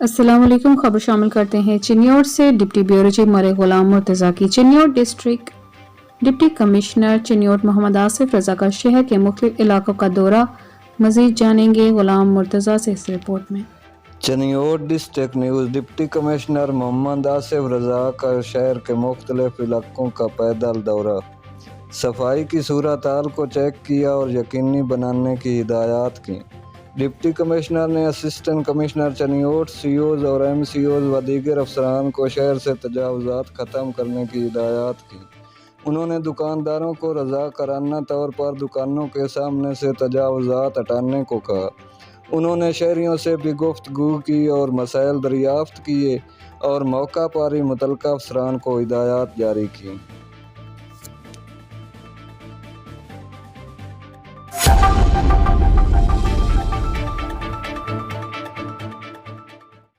السلام علیکم۔ خبر شامل کرتے ہیں چنیوٹ سے۔ ڈپٹی بیورو چیف مرے غلام مرتضیٰ کی Chiniot district deputy commissioner Chiniot Muhammad Asif Raza کا شہر کے مختلف علاقوں کا دورہ، مزید جانیں گے غلام مرتضیٰ سے اس رپورٹ میں۔ Chiniot district news. Deputy commissioner Muhammad Asif Raza کا شہر کے مختلف علاقوں کا پیدل دورہ، صفائی کی صورتحال کو چیک کیا اور یقینی بنانے کی ہدایات کی۔ ڈپٹی کمشنر نے assistant commissioner Chiniot, COs اور ایم سی اوز و دیگر افسران کو شہر سے تجاوزات ختم کرنے کی ہدایات کی۔ انہوں نے دکانداروں کو رضاکارانہ طور پر دکانوں کے سامنے سے تجاوزات ہٹانے کو کہا۔ انہوں نے شہریوں سے بھی گفتگو کی اور مسائل دریافت کیے اور موقع پر ہی متعلقہ افسران کو ہدایات جاری کی۔